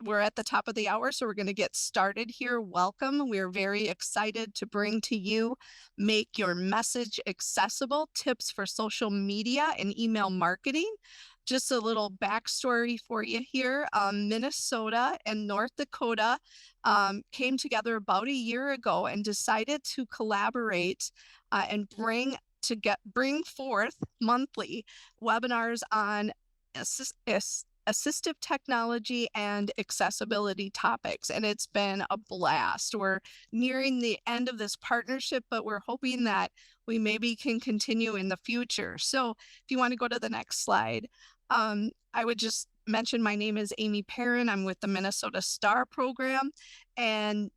we're at the top of the hour, so we're going to get started here. Welcome. We're very excited to bring to you Make Your Message Accessible, Tips for Social Media and Email Marketing. Just a little backstory for you here. Minnesota and North Dakota came together about a year ago and decided to collaborate and bring forth monthly webinars on assistive technology and accessibility topics, and it's been a blast. We're nearing the end of this partnership, but we're hoping that we maybe can continue in the future. So if you want to go to the next slide, I would just mention my name is Amy Perrin. I'm with the Minnesota STAR program, and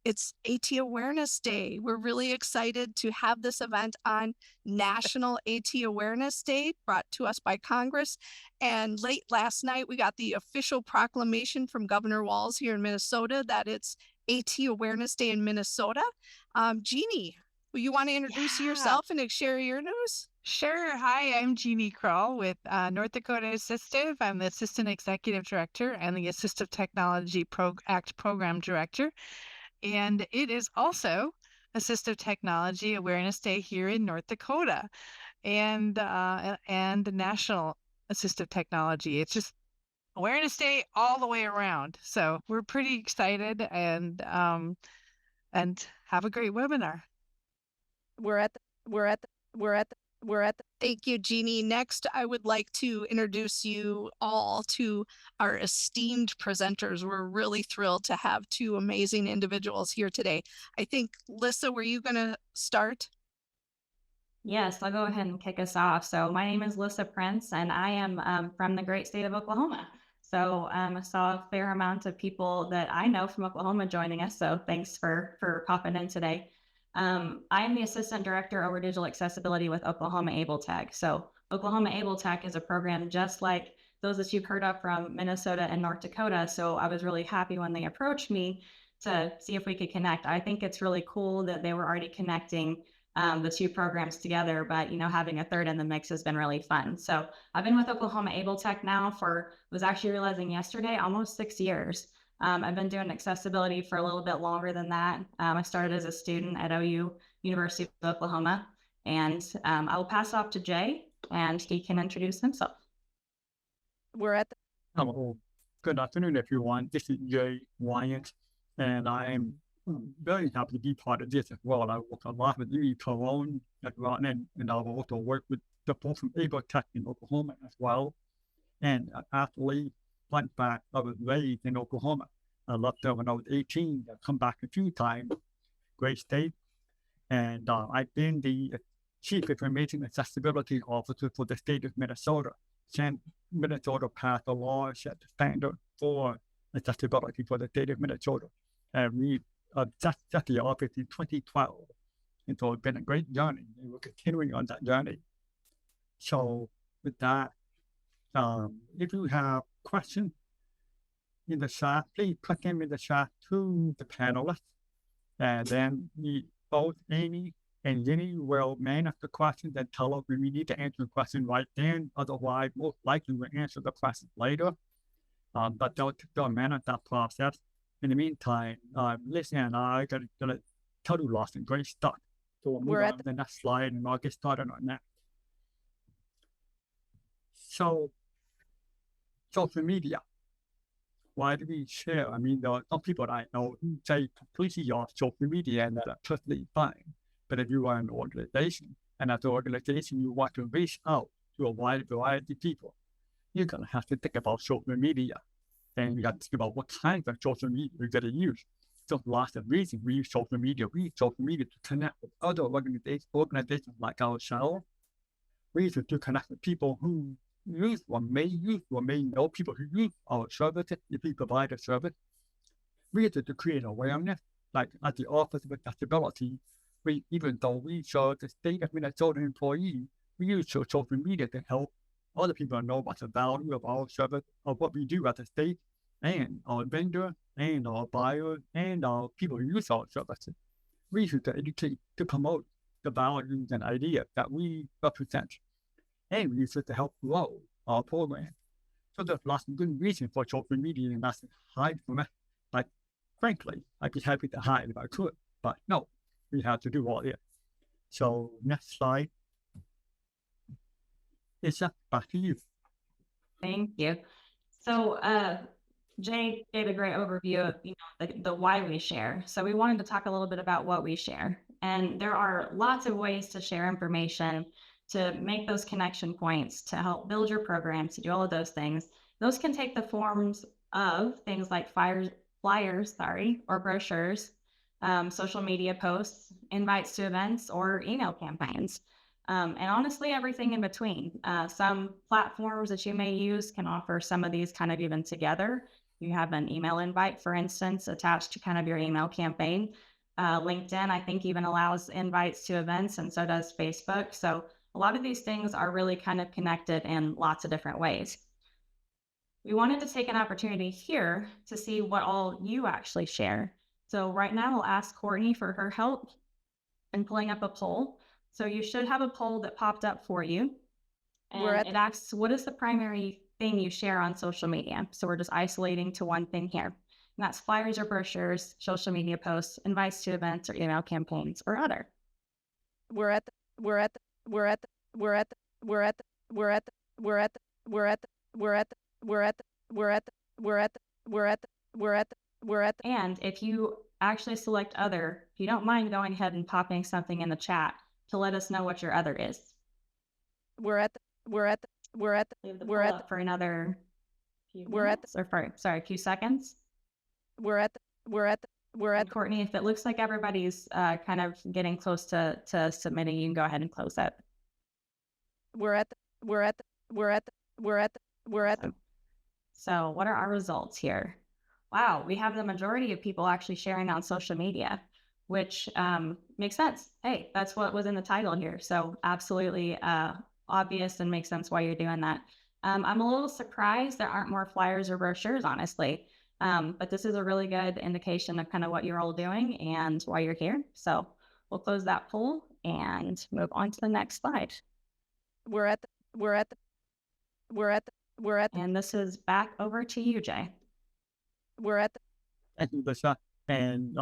it's AT Awareness Day. We're really excited to have this event on National AT Awareness Day, brought to us by Congress. And late last night, we got the official proclamation from Governor Walz here in Minnesota that it's AT Awareness Day in Minnesota. Jeannie, you want to introduce yourself and share your news? Sure. Hi, I'm Jeannie Kroll with North Dakota Assistive. I'm the Assistant Executive Director and the Assistive Technology Act Program Director. And it is also Assistive Technology Awareness Day here in North Dakota, and the National Assistive Technology. It's just Awareness Day all the way around. So we're pretty excited and have a great webinar. Thank you, Jeannie. Next, I would like to introduce you all to our esteemed presenters. We're really thrilled to have two amazing individuals here today. I think, Lyssa, were you going to start? Yes, I'll go ahead and kick us off. So my name is Lyssa Prince, and I am from the great state of Oklahoma. So I saw a fair amount of people that I know from Oklahoma joining us. So thanks for popping in today. I am the Assistant Director over Digital Accessibility with Oklahoma Able Tech. So Oklahoma Able Tech is a program just like those that you've heard of from Minnesota and North Dakota. So I was really happy when they approached me to see if we could connect. I think it's really cool that they were already connecting the two programs together, but having a third in the mix has been really fun. So I've been with Oklahoma Able Tech now was actually realizing yesterday, almost 6 years. I've been doing accessibility for a little bit longer than that. I started as a student at OU, University of Oklahoma, and I will pass off to Jay, and he can introduce himself. Hello, good afternoon, everyone. This is Jay Wyant, and I'm very happy to be part of this as well. I work a lot with Lee Cologne at Rotten, and I also work with the folks from Able Tech in Oklahoma as well. And actually, fun fact, I was raised in Oklahoma. I left there when I was 18. I've come back a few times. Great state. And I've been the Chief Information Accessibility Officer for the state of Minnesota. Since Minnesota passed a law set the standard for accessibility for the state of Minnesota. And we set the office in 2012. And so it's been a great journey, and we're continuing on that journey. So with that, if you have questions in the chat, please put them in the chat to the panelists. And then both Amy and Jenny will man up the questions and tell us when we need to answer the question right then. Otherwise, most likely we'll answer the question later. But they'll manage that process. In the meantime, Lyssa and I are going to tell you lots of great stuff. So we'll move on to the next slide, and I'll get started on that. So, social media. Why do we share? I mean, there are some people that I know who say completely off social media, and that's perfectly fine. But if you are an organization, and as an organization you want to reach out to a wide variety of people, you're going to have to think about social media. And you have to think about what kinds of social media you're going to use. So lots of reasons we use social media. We use social media to connect with other organizations like ourselves. We use it to connect with people who use or may know people who use our services if we provide a service. We use it to create awareness, like at the Office of Accessibility. Even though we serve the state of Minnesota employees, we use social media to help other people know about the value of our service, of what we do at the state, and our vendor, and our buyers, and our people who use our services. We use it to educate, to promote the values and ideas that we represent. And we use it to help grow our program. So there's lots of good reasons for social media and not to hide from it. Like, frankly, I'd be happy to hide if I could, but no, we have to do all this. So next slide. Lyssa, back to you. Thank you. So Jay gave a great overview of the why we share. So we wanted to talk a little bit about what we share. And there are lots of ways to share information, to make those connection points, to help build your program, to do all of those things. Those can take the forms of things like flyers, or brochures, social media posts, invites to events, or email campaigns. And honestly, everything in between. Some platforms that you may use can offer some of these kind of even together. You have an email invite, for instance, attached to kind of your email campaign. LinkedIn, I think, even allows invites to events, and so does Facebook. So a lot of these things are really kind of connected in lots of different ways. We wanted to take an opportunity here to see what all you actually share. So right now, I'll ask Courtney for her help in pulling up a poll. So you should have a poll that popped up for you. And it asks, what is the primary thing you share on social media? So we're just isolating to one thing here. And that's flyers or brochures, social media posts, invites to events or email campaigns, or other. And if you actually select other, if you don't mind going ahead and popping something in the chat to let us know what your other is. Leave the poll up for another few minutes, or sorry, a few seconds. And Courtney, if it looks like everybody's kind of getting close to submitting, you can go ahead and close it. So what are our results here? Wow, we have the majority of people actually sharing on social media, which makes sense. Hey, that's what was in the title here. So absolutely obvious and makes sense why you're doing that. I'm a little surprised there aren't more flyers or brochures, honestly. But this is a really good indication of kind of what you're all doing and why you're here. So we'll close that poll and move on to the next slide. And this is back over to you, Jay. Thank you, Lyssa. And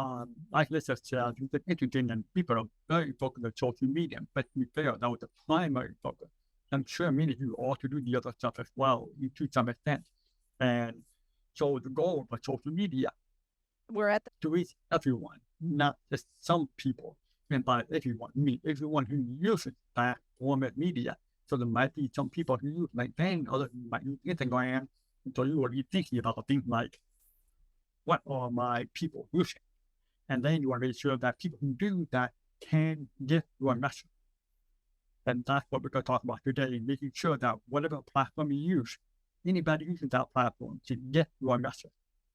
like Lyssa said, it's interesting and people are very focused on social media, but to be fair, that was the primary focus. I'm sure many of you also do the other stuff as well, to some extent. And so the goal of social media to reach everyone, not just some people. And by everyone, I mean everyone who uses that form of media. So there might be some people who use LinkedIn, others who might use Instagram. And so you will be thinking about things like, what are my people using? And then you want to make sure that people who do that can get your message. And that's what we're going to talk about today, making sure that whatever platform you use, anybody using that platform can get your message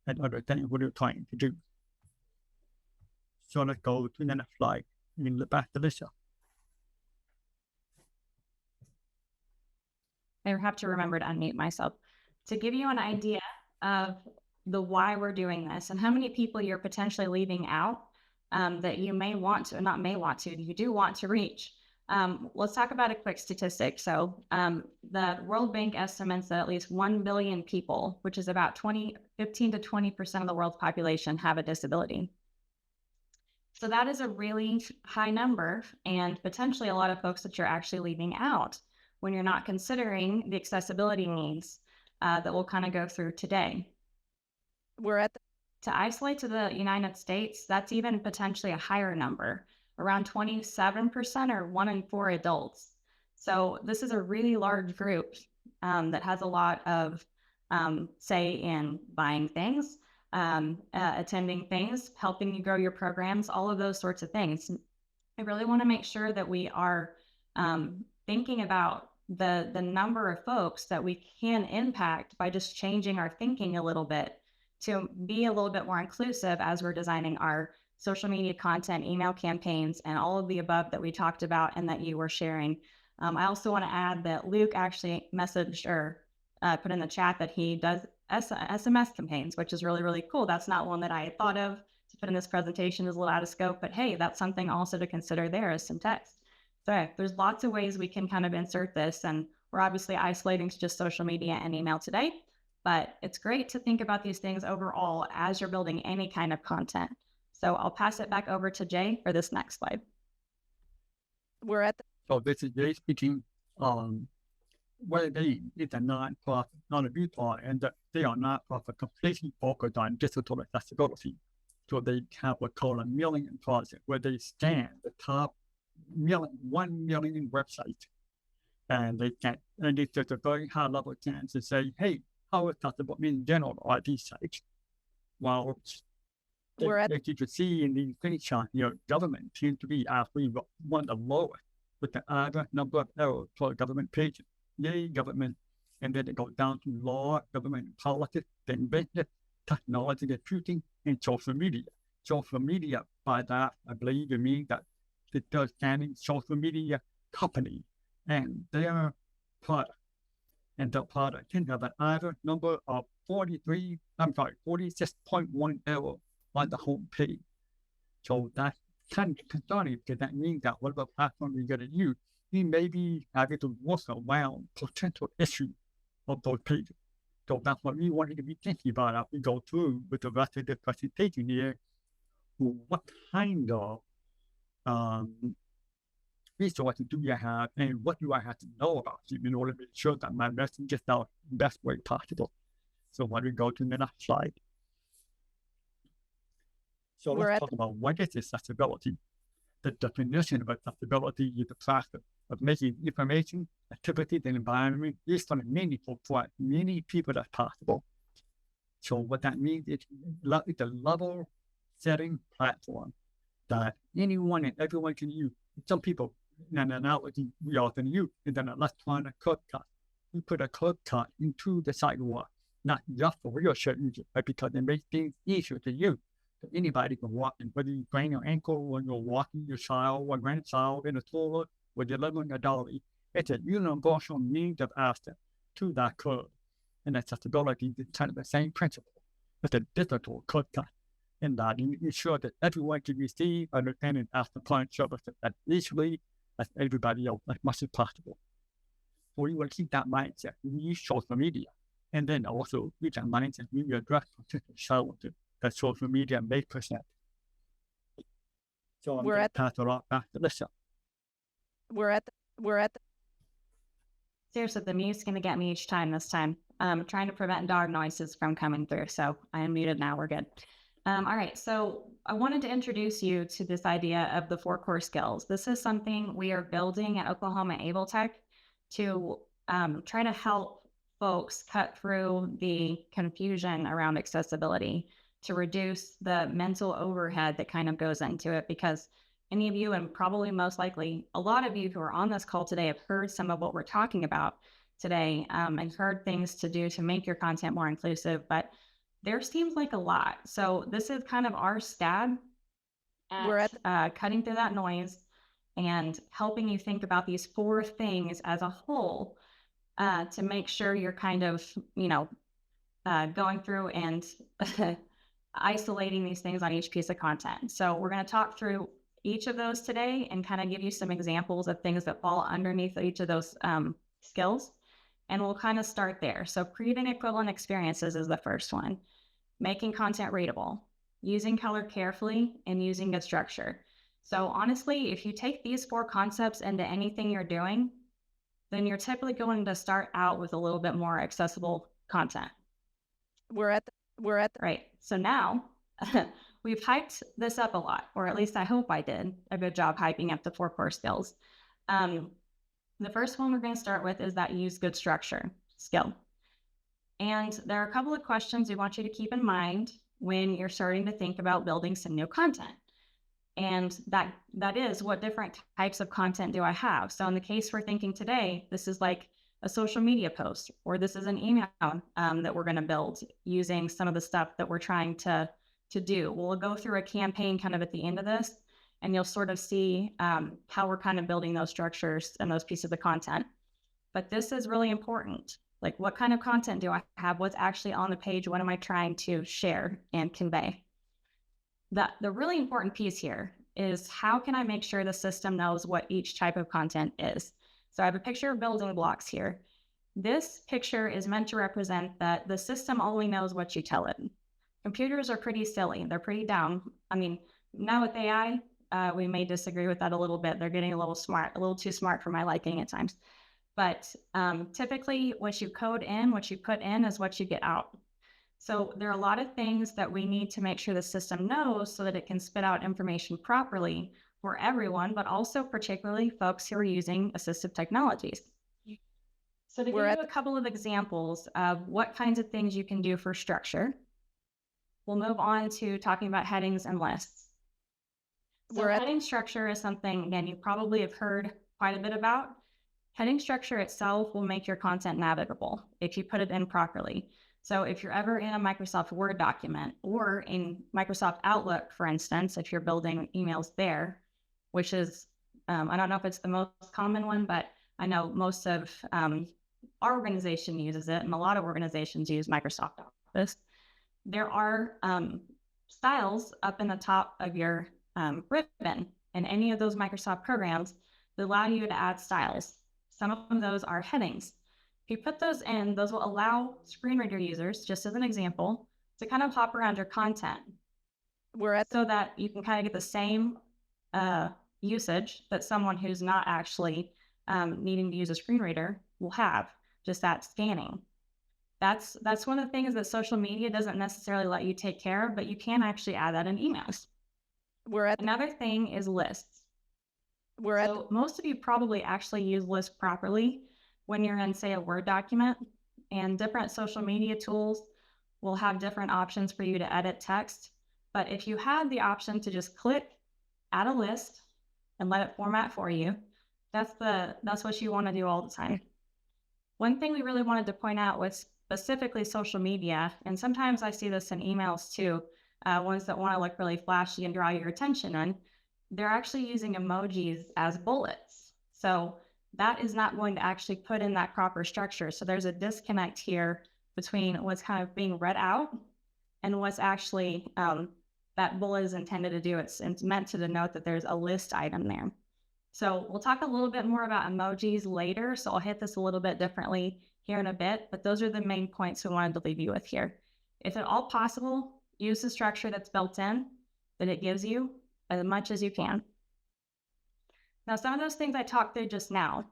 and understand what you're trying to do. So let's go to the next slide and look back to Lyssa. I have to remember to unmute myself. To give you an idea of the why we're doing this and how many people you're potentially leaving out that you may want to, not may want to, you do want to reach. Let's talk about a quick statistic. So the World Bank estimates that at least 1 billion people, which is about 15 to 20% of the world's population, have a disability. So that is a really high number and potentially a lot of folks that you're actually leaving out when you're not considering the accessibility needs that we'll kind of go through today. To isolate to the United States, that's even potentially a higher number, around 27% or 1 in 4 adults. So this is a really large group that has a lot of say in buying things, attending things, helping you grow your programs, all of those sorts of things. I really want to make sure that we are thinking about the number of folks that we can impact by just changing our thinking a little bit to be a little bit more inclusive as we're designing our social media content, email campaigns, and all of the above that we talked about and that you were sharing. I also want to add that Luke actually messaged or put in the chat that he does SMS campaigns, which is really, really cool. That's not one that I had thought of to put in this presentation, is a little out of scope, but hey, that's something also to consider there as some text. So there's lots of ways we can kind of insert this, and we're obviously isolating to just social media and email today. but it's great to think about these things overall as you're building any kind of content. So I'll pass it back over to Jay for this next slide. We're at the So this is Jay speaking. WebAIM is a non-profit, not a nonprofit, and they are not-profit completely focused on digital accessibility. So they have what's called a million project, where they scan the top 1 million websites, and they can, and it's just a very high level chance to say, hey, how accessible in general are these sites? Well, as you can see in the screenshot, government seems to be actually one of the lowest with the average number of errors for government pages. Yay, government. And then it goes down to law, government, politics, then business, technology, computing, and social media. Social media, by that, I believe it means that it does scanning social media company and their product. And the product can have an average number of 46.1 errors on the home page. So that's kind of concerning, because that means that whatever platform you're going to use, you may be having to work around potential issues of those pages. So that's what we wanted to be thinking about as we go through with the rest of the presentation here. What kind of resources do you have, and what do I have to know about you in order to make sure that my message gets out the best way possible? So why don't we go to the next slide? So let's talk about what is accessibility. The definition of accessibility is the process of making information, activities, and environment useful and meaningful for as many people as possible. So what that means is it's a level setting platform that anyone and everyone can use. Some people, an analogy we often use is an electronic shortcut. You put a shortcut into the sidewalk, not just for wheelchair users, but because it makes things easier to use. So anybody can walk in, whether you sprain your ankle when you're walking your child or grandchild in a stroller or delivering a dolly. It's a universal means of access to that curb. And accessibility is kind of the same principle. It's a digital shortcut in that you ensure that everyone can receive, understand, and ask the client services as easily as everybody else, as much as possible. So we will keep that mindset. We use social media. And then also with that mindset, we will address potential challenges that social media may present. So I'm going to pass it off back to Lyssa. we're at the Seriously, the mute's going to get me each time this time. Trying to prevent dog noises from coming through. So I am muted now. We're good. All right. So I wanted to introduce you to this idea of the 4 core skills. This is something we are building at Oklahoma Able Tech to try to help folks cut through the confusion around accessibility, to reduce the mental overhead that kind of goes into it, because any of you, and probably most likely a lot of you who are on this call today, have heard some of what we're talking about today, and heard things to do to make your content more inclusive, but there seems like a lot. So this is kind of our stab at cutting through that noise and helping you think about these 4 things as a whole, to make sure you're kind of, going through and isolating these things on each piece of content. So we're going to talk through each of those today and kind of give you some examples of things that fall underneath each of those skills. And we'll kind of start there. So creating equivalent experiences is the first one. Making content readable, using color carefully, and using good structure. So honestly, if you take these 4 concepts into anything you're doing, then you're typically going to start out with a little bit more accessible content. Right. So now we've hyped this up a lot, or at least I hope I did a good job hyping up the 4 core skills. The first one we're going to start with is that use good structure skill. And there are a couple of questions we want you to keep in mind when you're starting to think about building some new content. And that is, what different types of content do I have? So in the case we're thinking today, this is like a social media post, or this is an email that we're going to build using some of the stuff that we're trying to do. We'll go through a campaign kind of at the end of this, and you'll sort of see how we're kind of building those structures and those pieces of content. But this is really important. Like, what kind of content do I have? What's actually on the page? What am I trying to share and convey? The really important piece here is, how can I make sure the system knows what each type of content is? So I have a picture of building blocks here. This picture is meant to represent that the system only knows what you tell it. Computers are pretty silly. They're pretty dumb. I mean, now with AI, we may disagree with that a little bit. They're getting a little smart, a little too smart for my liking at times. But typically what you code in, what you put in is what you get out. So there are a lot of things that we need to make sure the system knows so that it can spit out information properly for everyone, but also particularly folks who are using assistive technologies. So to give you a couple of examples of what kinds of things you can do for structure, we'll move on to talking about headings and lists. So heading structure is something, again, you probably have heard quite a bit about. Heading structure itself will make your content navigable if you put it in properly. So if you're ever in a Microsoft Word document or in Microsoft Outlook, for instance, if you're building emails there, which is, I don't know if it's the most common one, but I know most of our organization uses it, and a lot of organizations use Microsoft Office. There are styles up in the top of your ribbon in any of those Microsoft programs that allow you to add styles. Some of those are headings. If you put those in, those will allow screen reader users, just as an example, to kind of hop around your content so that you can kind of get the same usage that someone who's not actually needing to use a screen reader will have, just that scanning. That's one of the things that social media doesn't necessarily let you take care of, but you can actually add that in emails. Another thing is lists. So most of you probably actually use lists properly when you're in, say, a Word document, and different social media tools will have different options for you to edit text. But if you had the option to just click add a list and let it format for you, that's what you want to do all the time. One thing we really wanted to point out was specifically social media, and sometimes I see this in emails too, ones that want to look really flashy and draw your attention in, they're actually using emojis as bullets. So that is not going to actually put in that proper structure. So there's a disconnect here between what's kind of being read out and what's actually that bullet is intended to do. It's meant to denote that there's a list item there. So we'll talk a little bit more about emojis later. So I'll hit this a little bit differently here in a bit, but those are the main points we wanted to leave you with here. If at all possible, use the structure that's built in, that it gives you, as much as you can. Now, some of those things I talked through just now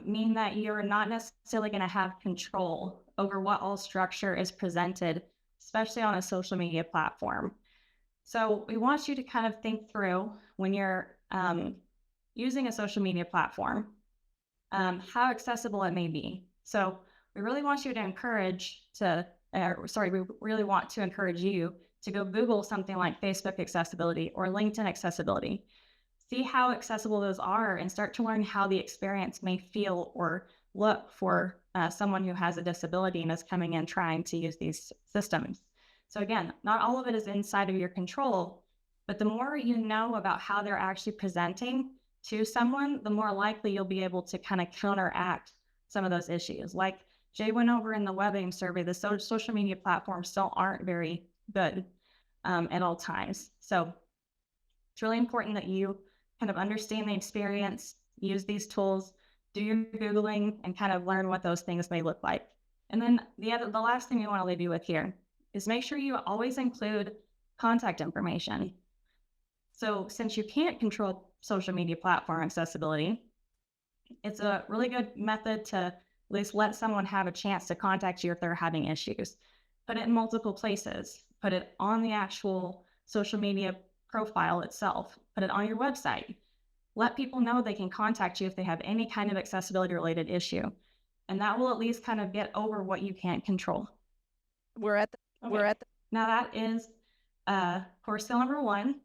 mean that you're not necessarily going to have control over what all structure is presented, especially on a social media platform. So we want you to kind of think through when you're using a social media platform, how accessible it may be. So we really want you to encourage we really want to encourage you to go Google something like Facebook accessibility or LinkedIn accessibility. See how accessible those are and start to learn how the experience may feel or look for someone who has a disability and is coming in trying to use these systems. So again, not all of it is inside of your control, but the more you know about how they're actually presenting to someone, the more likely you'll be able to kind of counteract some of those issues. Like Jay went over in the WebAIM survey, the social media platforms still aren't very good at all times. So it's really important that you kind of understand the experience, use these tools, do your Googling, and kind of learn what those things may look like. And then the last thing we want to leave you with here is make sure you always include contact information. So since you can't control social media platform accessibility, it's a really good method to at least let someone have a chance to contact you if they're having issues. Put it in multiple places. Put it on the actual social media profile itself. Put it on your website. Let people know they can contact you if they have any kind of accessibility related issue. And that will at least kind of get over what you can't control. Now that is core skill number 1,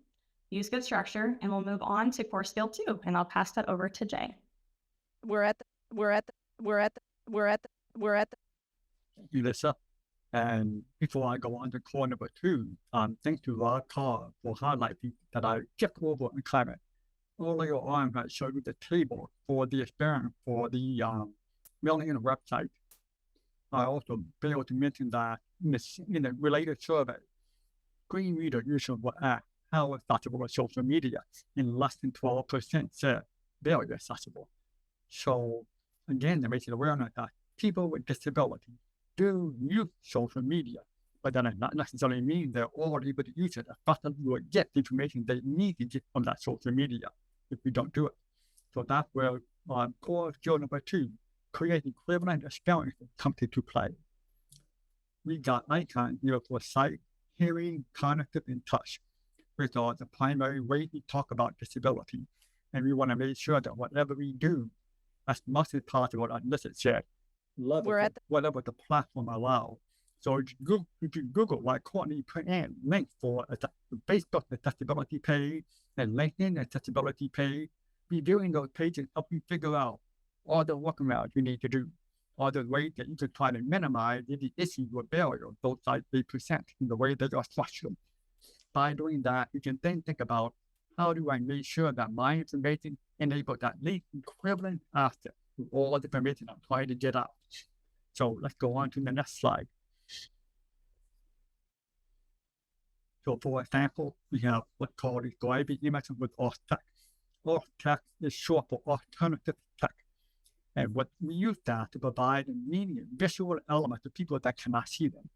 use good structure, and we'll move on to core skill 2, and I'll pass that over to Jay. Thank you, Lyssa. And before I go on to core number 2, thank you, Carl, for highlighting that I skipped over in climate. Earlier on, I showed you the table for the experiment for the mailing in the website. I also failed to mention that in a related survey, screen reader users were asked how accessible was social media, and less than 12% said very accessible. So again, it makes it awareness that people with disability do use social media, but that does not necessarily mean they're all able to use it. Faster will get the information they need to get from that social media if we don't do it. So that's where core skill number 2, create equivalent experiences, comes into play. We got icons here for sight, hearing, cognitive, and touch, which are the primary ways we talk about disability. And we want to make sure that whatever we do, as much as possible, as Lyssa said, whatever the platform allows. So if you Google, like Courtney put in links for the Facebook accessibility page and LinkedIn accessibility page, reviewing those pages help you figure out all the workarounds you need to do, all the ways that you can try to minimize any issues or barriers those sites they present in the way they are structured. By doing that, you can then think about, how do I make sure that my information enables that least equivalent access to all the information I'm trying to get out. So let's go on to the next slide. So for example, we have what's called describing images with alt text. Alt text is short for alternative text. And what we use that to provide immediate visual elements to people that cannot see them.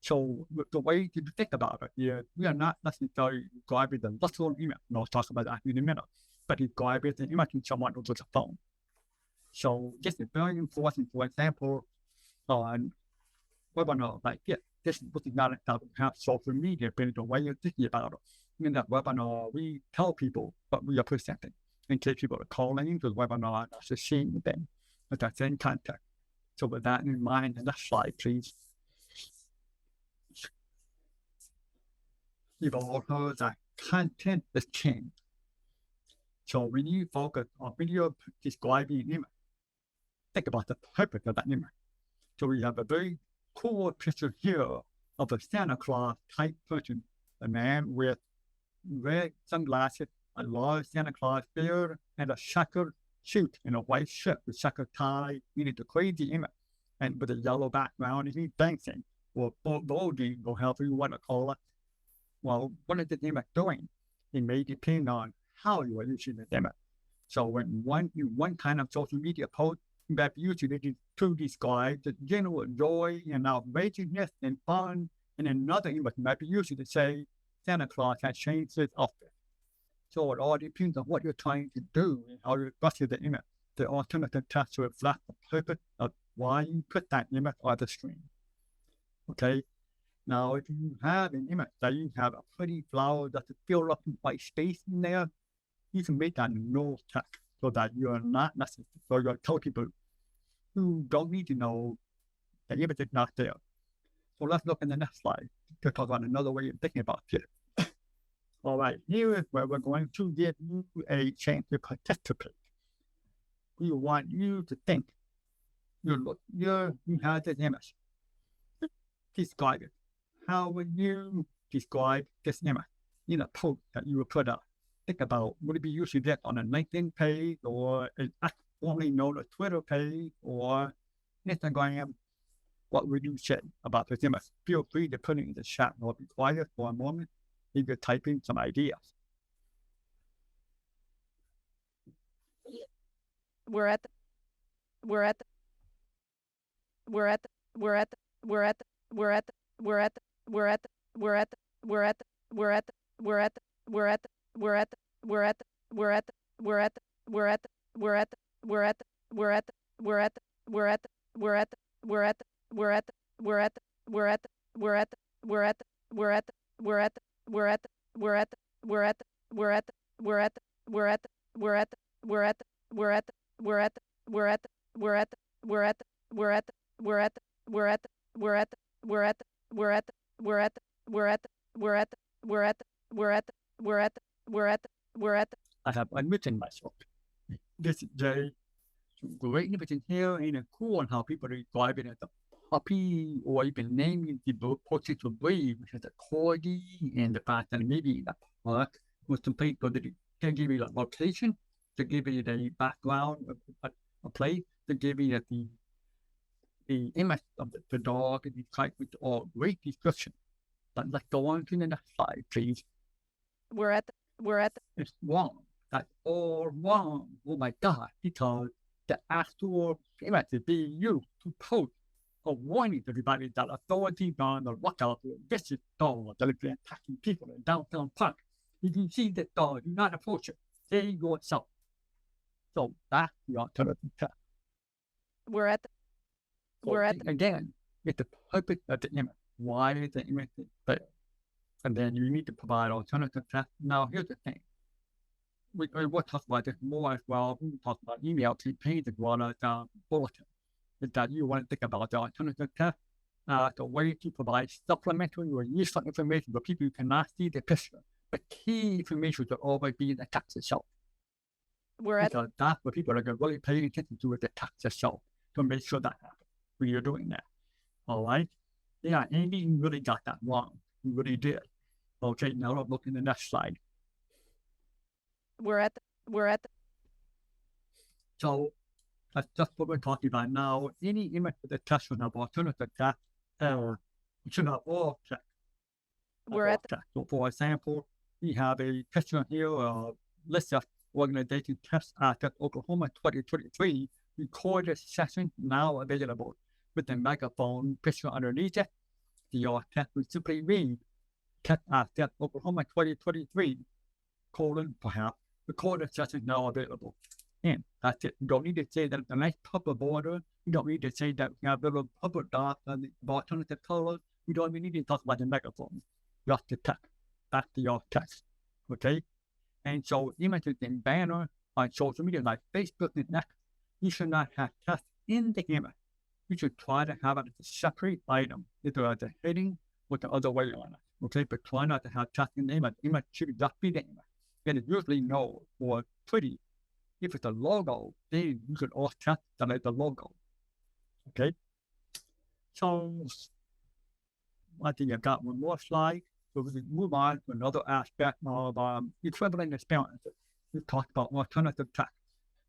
So the way to think about it is, we are not necessarily describing the literal image, and I'll talk about that in a minute, but describing the image in someone over the phone. So this is very important. For example, on webinar like this is not about have social media, but the way you're thinking about it. In that webinar, we tell people what we are presenting in case people are calling into the webinar and actually seeing them, but that's in context. So with that in mind, the next slide, please. You've all heard that content is king. So when you focus on video describing an image, think about the purpose of that image. So we have a very cool picture here of a Santa Claus type person, a man with red sunglasses, a large Santa Claus beard, and a checkered suit and a white shirt with checkered tie, meaning the crazy image, and with a yellow background, and he's dancing, or balding, or however you want to call it. Well, what is the image doing? It may depend on how you are using the image. So when one kind of social media post, you have used it to describe the general joy and outrageousness and fun, and another image might be used to say Santa Claus has changed his outfit. So it all depends on what you're trying to do and how you structure the image. The alternative text to reflect the purpose of why you put that image on the screen. Okay. Now, if you have an image that you have a pretty flower that's filled up with white space in there, you can make that no text so that you're not necessary. So you're telling people who don't need to know the image is not there. So let's look in the next slide to talk about another way of thinking about it. All right, here is where we're going to give you a chance to participate. We want you to think. You have this image. Describe it. How would you describe this image in a post that you would put up? Think about, would it be using that on a LinkedIn page or an formerly known as Twitter page or Instagram? What would you say about this image? Feel free to put it in the chat or be quiet for a moment if you're typing some ideas. We're at I have unwritten myself. This is Jay. Great innovation here, and it's cool on how people describe it as a puppy, or even naming the portrait of breed, which is a corgi, and the fact that maybe the park was some people that can give you a location, to give you the background of a place, to give you the image of the dog, and the type with all great description. But let's go on to the next slide, please. It's wrong. That's all wrong. Oh my God, because the actual image is being used to post a warning to everybody that authorities on the lookout for vicious dogs that have been attacking people in downtown park. If you see that dog, do not approach it. Save yourself. So that's the alternative test. We're at the, we're at the, Again, it's the purpose of the image. Why is the image there? And then you need to provide alternative tests. Now, here's the thing. We'll talk about this more as well. We talk about email campaigns as well as bulletin. Is that you want to think about the alternative test, the way to provide supplementary or useful information for people who cannot see the picture. The key information should always be in the text itself. Because that's what people are going to really pay attention to is the text itself to make sure that happens when you're doing that. All right? Yeah, Amy, you really got that wrong. You really did. Okay, now let's look in the next slide. we're at the, So that's just what we're talking about now. Any image with the test should have alternative text, or it should have all text. we're at the, So for example, we have a picture here of Lyssa organization test at Oklahoma 2023 recorded session now available with the microphone picture underneath it. Your test will simply read test at Oklahoma 2023 : perhaps recorded session now available. And that's it. You don't need to say that the nice purple border. You don't need to say that we have little purple dots on the alternative colors. You don't even need to talk about the microphone. Just the text. That's your text. Okay? And so images and banner on social media like Facebook and X, you should not have text in the image. You should try to have it as a separate item, either as a heading or the other way on it. Okay, but try not to have text in the image. Image should just be the image. And it's usually no or pretty. If it's a logo, then you could also text that it's a logo. Okay? So I think I've got one more slide. So we can move on to another aspect of equivalent experiences. We talked about alternative text.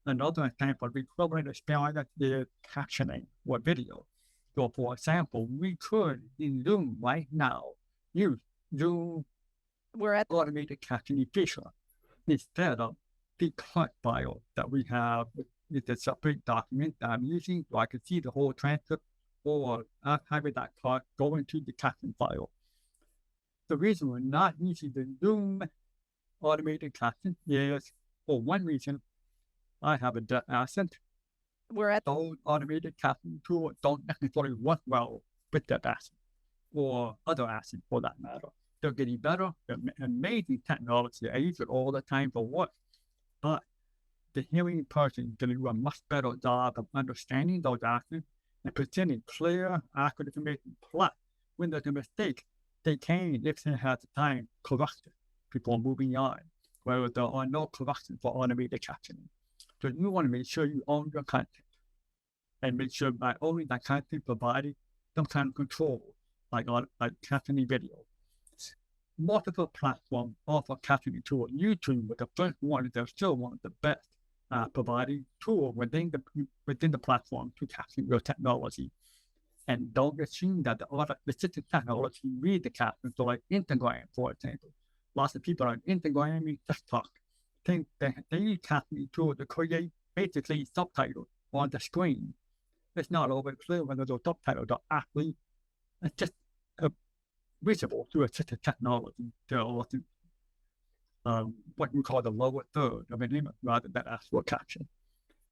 Another example of equivalent experience is captioning or video. So for example, we could in Zoom right now use Zoom automated captioning feature instead of the cut file that we have with the separate document that I'm using, so I can see the whole transcript, or having that cut go into the caption file. The reason we're not using the Zoom automated caption is, for one reason, I have a deaf accent. Those automated caption tools don't necessarily work well with deaf accent or other accents for that matter. They're getting better. They're amazing technology. I use it all the time for work. But the hearing person can do a much better job of understanding those accents and presenting clear, accurate information. Plus, when there's a mistake, they can, if they have the time, correct it before moving on, whereas there are no corrections for automated captioning. So you want to make sure you own your content and make sure by owning that content provided some kind of control, like captioning video. Multiple platforms offer captioning tools. YouTube was the first one, they're still one of the best providing tools within the platform to caption your technology. And don't assume that the assistive technology read the captions. So like Instagram, for example. Lots of people on Instagram and TikTok think they use captioning tools to create basically subtitles on the screen. It's not always clear whether those subtitles are actually just reachable through assistive technology. They're also what we call the lower third of an image rather than actual caption.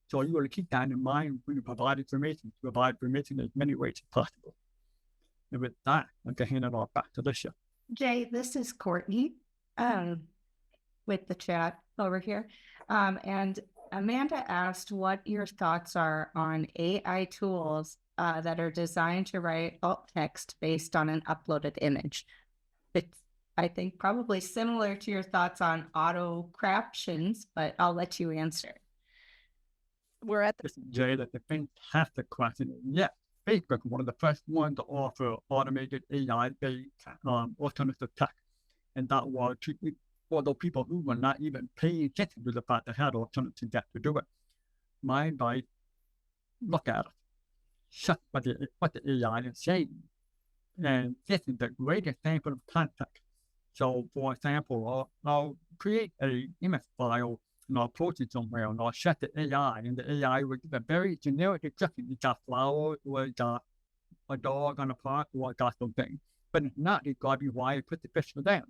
So you want to keep that in mind when you provide information, in as many ways as possible. And with that, I'm going to hand it off back to Lyssa. Jay, this is Courtney with the chat over here. And Amanda asked what your thoughts are on AI tools that are designed to write alt text based on an uploaded image. It's, I think, probably similar to your thoughts on auto captions, but I'll let you answer. This is Jay, that's a fantastic question. Yeah, Facebook was one of the first ones to offer automated AI-based alternative text. And that was for those people who were not even paying attention to the fact they had alternative text to do it. My advice, look at it. Check what the AI is saying. And this is the great example of context. So, for example, I'll create an image file and I'll post it somewhere, and I'll set the AI, and the AI will give a very generic description. It's got flowers, or it's got a dog on a park, or it's got something. But if not, it's got to be why I put the picture down.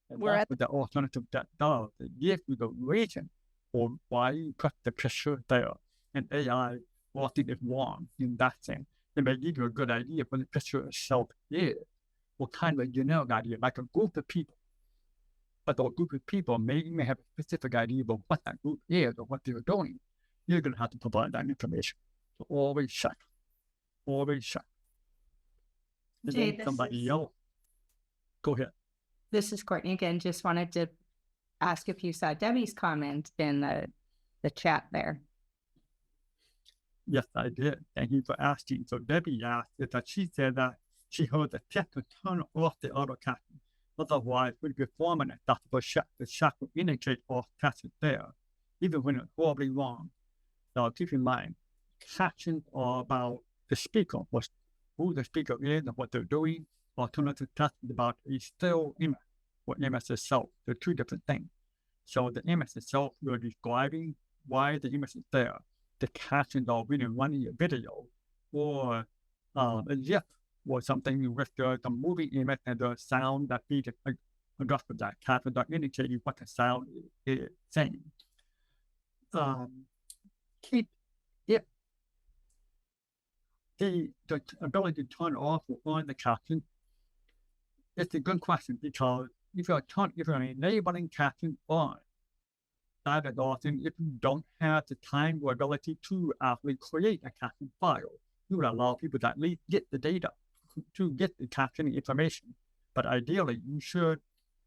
And We're that's at what the alternative that does. It gives you the reason for why you put the picture there. And AI will think it's wrong in that sense. It may give you a good idea, but the picture itself is what kind of a generic idea, like a group of people. But the group of people may have a specific idea of what that group is or what they're doing. You're going to have to provide that information. So always check. Always check. And Jay, then somebody else. Go ahead. This is Courtney again. Just wanted to ask if you saw Debbie's comment in the chat there. Yes, I did. Thank you for asking. So Debbie asked that she said that she heard the check to turn off the auto caption. Otherwise, when performing it, that's the check will indicate off caption there, even when it's horribly wrong. So keep in mind, captions are about the speaker, who the speaker is and what they're doing. Alternative captions about a still image or image itself. They're two different things. So the image itself, you're describing why the image is there. The captions are really running a video or a GIF or something with the movie image and the sound that feeds adjusted that caption that indicating what the sound is saying. Keep it the ability to turn off or on the caption. It's a good question because if you're enabling captions on, that is often if you don't have the time or ability to actually create a caption file. You would allow people to at least get the data to get the captioning information. But ideally, you should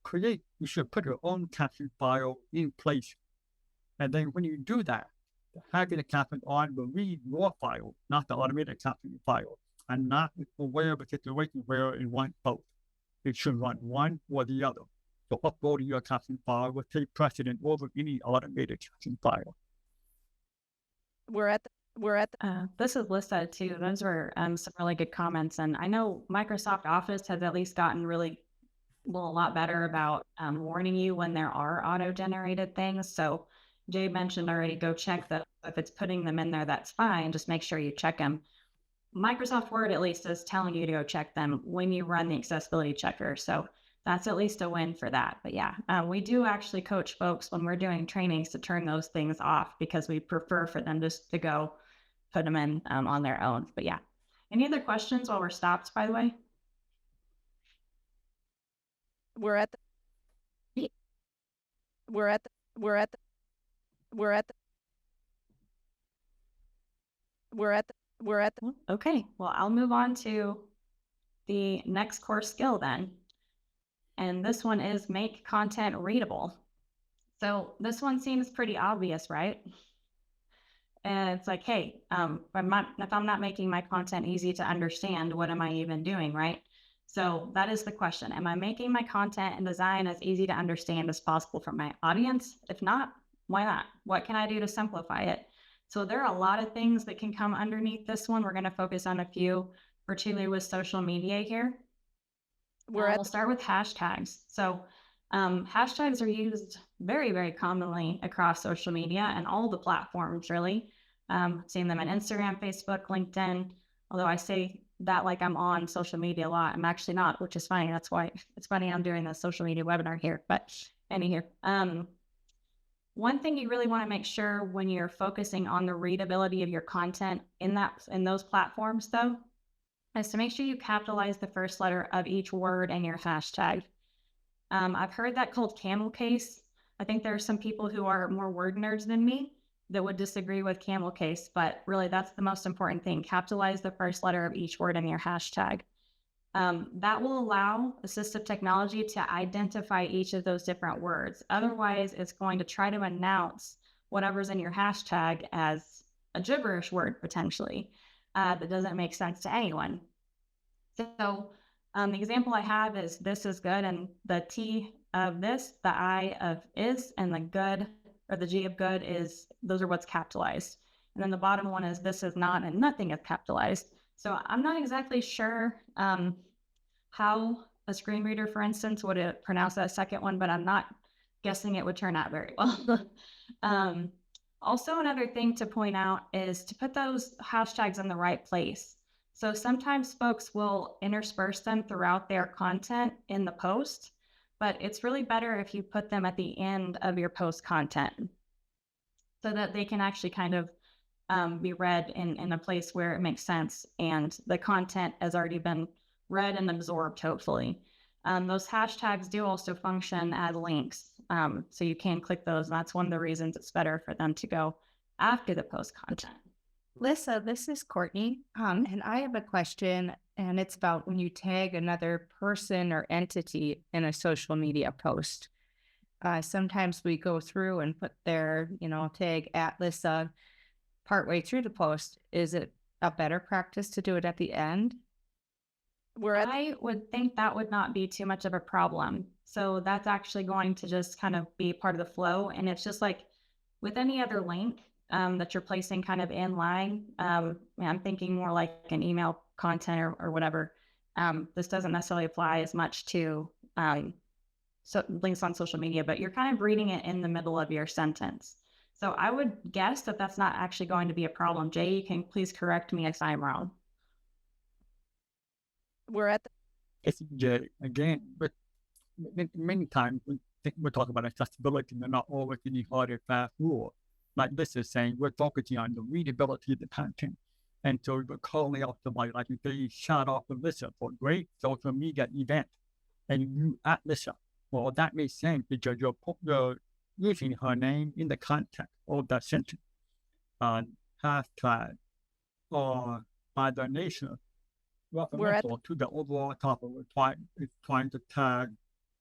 put your own caption file in place. And then when you do that, having the caption on will read your file, not the automated captioning file, and not aware of a situation where it wants both. It should run one or the other. So uploading your caption file will take precedent over any automated caption file. This is Lyssa too. Those were some really good comments, and I know Microsoft Office has at least gotten a lot better about warning you when there are auto-generated things. So Jay mentioned already, go check that if it's putting them in there, that's fine. Just make sure you check them. Microsoft Word at least is telling you to go check them when you run the accessibility checker. So that's at least a win for that. But yeah, we do actually coach folks when we're doing trainings to turn those things off because we prefer for them just to go put them in on their own. But yeah, any other questions while we're stopped, by the way? Okay, well, I'll move on to the next core skill then. And this one is make content readable. So this one seems pretty obvious, right? And it's like, hey, if I'm not making my content easy to understand, what am I even doing, right? So that is the question. Am I making my content and design as easy to understand as possible for my audience? If not, why not? What can I do to simplify it? So there are a lot of things that can come underneath this one. We're going to focus on a few, particularly with social media here. We'll start with hashtags. So hashtags are used very, very commonly across social media and all the platforms, really. Seeing them on Instagram, Facebook, LinkedIn. Although I say that like I'm on social media a lot, I'm actually not, which is funny. That's why it's funny I'm doing this social media webinar here. But anyhow, one thing you really want to make sure when you're focusing on the readability of your content in those platforms, though, is to make sure you capitalize the first letter of each word in your hashtag. I've heard that called camel case. I think there are some people who are more word nerds than me that would disagree with camel case, but really that's the most important thing. Capitalize the first letter of each word in your hashtag. That will allow assistive technology to identify each of those different words. Otherwise, it's going to try to announce whatever's in your hashtag as a gibberish word, potentially, that doesn't make sense to anyone. So the example I have is this is good, and the T of this, the I of is, and the good, or the G of good is, those are what's capitalized. And then the bottom one is this is not, and nothing is capitalized. So I'm not exactly sure how a screen reader, for instance, would pronounce that second one, but I'm not guessing it would turn out very well. Also, another thing to point out is to put those hashtags in the right place. So sometimes folks will intersperse them throughout their content in the post, but it's really better if you put them at the end of your post content so that they can actually kind of be read in a place where it makes sense and the content has already been read and absorbed, hopefully. Those hashtags do also function as links. So you can click those. And that's one of the reasons it's better for them to go after the post content. Lyssa, this is Courtney. And I have a question, and it's about when you tag another person or entity in a social media post. Sometimes we go through and put their, tag at Lyssa partway through the post. Is it a better practice to do it at the end? I would think that would not be too much of a problem. So that's actually going to just kind of be part of the flow. And it's just like with any other link that you're placing kind of in line, I'm thinking more like an email content or whatever. This doesn't necessarily apply as much to so links on social media, but you're kind of reading it in the middle of your sentence. So I would guess that that's not actually going to be a problem. Jay, you can please correct me if I'm wrong. It's Jay again, but many times we're talking about accessibility, they're not always any hard and fast rule. Like this is saying, we're focusing on the readability of the content. And so we're calling out somebody, like you say, shout out to Lyssa for a great social media event. And you at Lyssa. Well, that makes sense because you're using her name in the context of that sentence. Hashtag or by the nation. Referential to the overall topic. We're trying to tag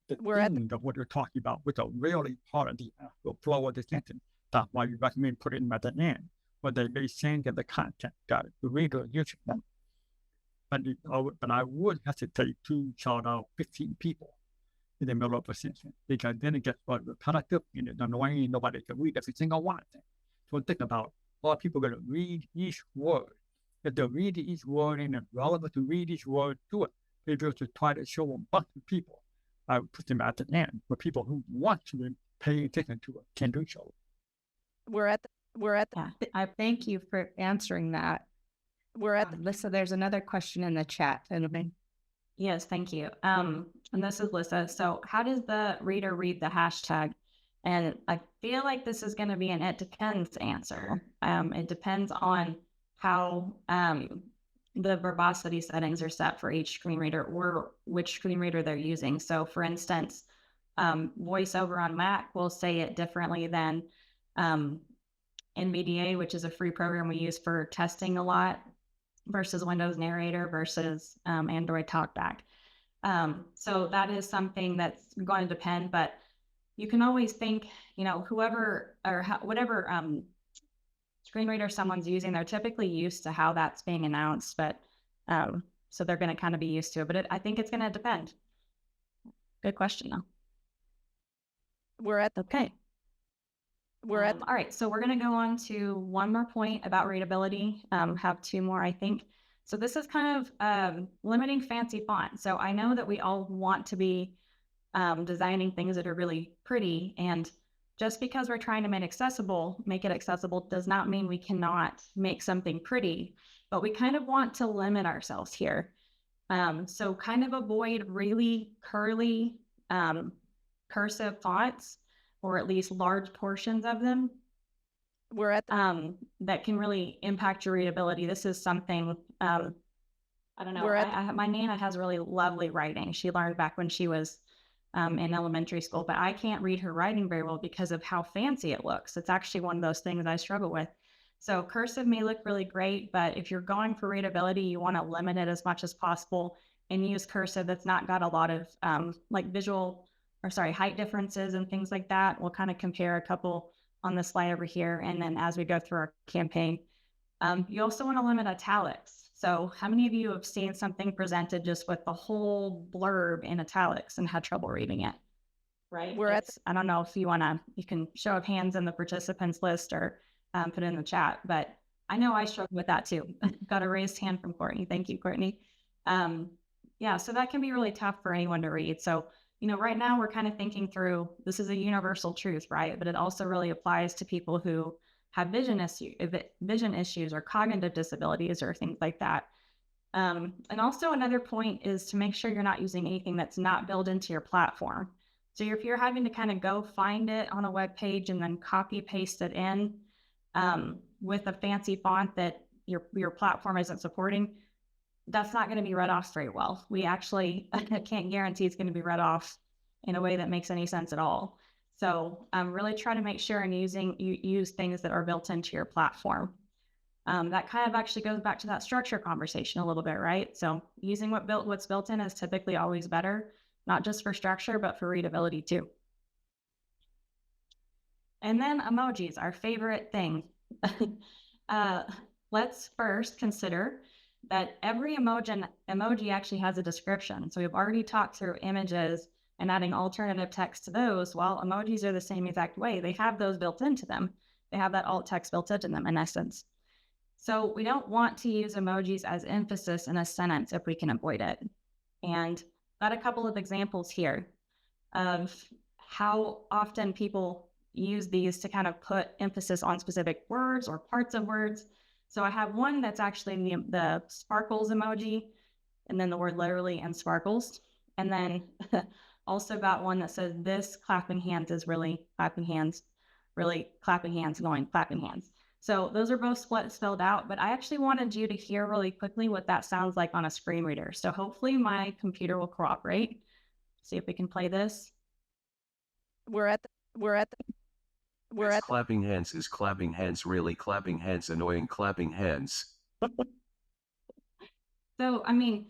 the theme of what you're talking about, which are really part of the actual flow of the sentence. That's why we recommend putting them at the end, where they may change in the content that the reader is using them. But I would hesitate to shout out 15 people in the middle of a sentence, because then it gets repetitive and it's annoying. Nobody can read every single one. So think about, are people going to read each word? If they read each word and it's relevant to read each word to it, they just try to show a bunch of people. I would put them at the end, for people who want to pay attention to it can do so. I thank you for answering that. Lyssa, there's another question in the chat. Yes, thank you. And this is Lyssa. So how does the reader read the hashtag? And I feel like this is going to be an it depends answer. It depends on how the verbosity settings are set for each screen reader or which screen reader they're using. So for instance, VoiceOver on Mac will say it differently than NVDA, which is a free program we use for testing a lot, versus Windows Narrator versus Android Talkback. So that is something that's going to depend, but you can always think, whoever or whatever screen reader someone's using, they're typically used to how that's being announced, but so they're going to kind of be used to it, but I think it's going to depend. Good question though. All right, so we're going to go on to one more point about readability. Have two more, I think. So this is kind of limiting fancy font. So I know that we all want to be designing things that are really pretty, and just because we're trying to make it accessible does not mean we cannot make something pretty, but we kind of want to limit ourselves here. So kind of avoid really curly cursive fonts, or at least large portions of them that can really impact your readability. This is something, I don't know, my Nana has really lovely writing. She learned back when she was in elementary school, but I can't read her writing very well because of how fancy it looks. It's actually one of those things I struggle with. So cursive may look really great, but if you're going for readability, you want to limit it as much as possible and use cursive that's not got a lot of height differences and things like that. We'll kind of compare a couple on the slide over here. And then as we go through our campaign, you also want to limit italics. So how many of you have seen something presented just with the whole blurb in italics and had trouble reading it? Right? I don't know if you can show of hands in the participants list or put it in the chat, but I know I struggle with that too. Got a raised hand from Courtney. Thank you, Courtney. Yeah, so that can be really tough for anyone to read. So right now we're kind of thinking through, this is a universal truth, right? But it also really applies to people who have vision issues or cognitive disabilities or things like that. And also another point is to make sure you're not using anything that's not built into your platform. So if you're having to kind of go find it on a web page and then copy paste it in with a fancy font that your platform isn't supporting, that's not going to be read off very well. We actually can't guarantee it's going to be read off in a way that makes any sense at all. So really try to make sure you use things that are built into your platform. That kind of actually goes back to that structure conversation a little bit, right? So using what's built in is typically always better, not just for structure, but for readability too. And then emojis, our favorite thing. Let's first consider that every emoji actually has a description. So we've already talked through images and adding alternative text to those. While emojis are the same exact way, they have those built into them. They have that alt text built into them in essence. So we don't want to use emojis as emphasis in a sentence if we can avoid it. And got a couple of examples here of how often people use these to kind of put emphasis on specific words or parts of words. So I have one that's actually the sparkles emoji, and then the word literally and sparkles. And then also got one that says this clapping hands is really clapping hands, really clapping hands, going clapping hands. So those are both spelled out, but I actually wanted you to hear really quickly what that sounds like on a screen reader. So hopefully my computer will cooperate. See if we can play this. Clapping hands is clapping hands, really clapping hands, annoying clapping hands. So, I mean,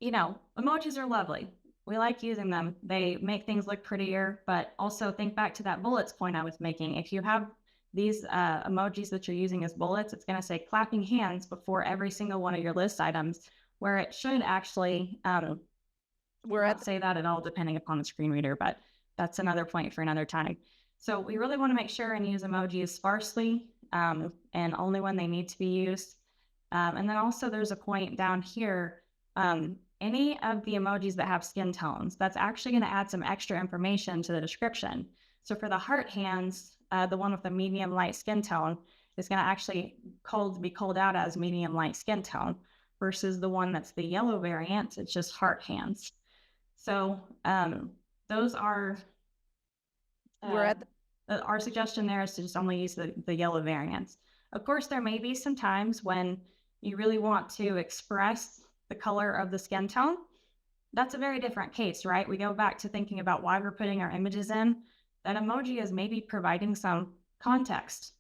emojis are lovely. We like using them. They make things look prettier, but also think back to that bullets point I was making. If you have these emojis that you're using as bullets, it's going to say clapping hands before every single one of your list items, where it should actually not say that at all, depending upon the screen reader, but that's another point for another time. So we really want to make sure and use emojis sparsely and only when they need to be used. And then also there's a point down here, any of the emojis that have skin tones, that's actually going to add some extra information to the description. So for the heart hands, the one with the medium light skin tone is going to actually be called out as medium light skin tone versus the one that's the yellow variant, it's just heart hands. So those are our suggestion there is to just only use the yellow variants. Of course, there may be some times when you really want to express the color of the skin tone. That's a very different case, right? We go back to thinking about why we're putting our images in. That emoji is maybe providing some context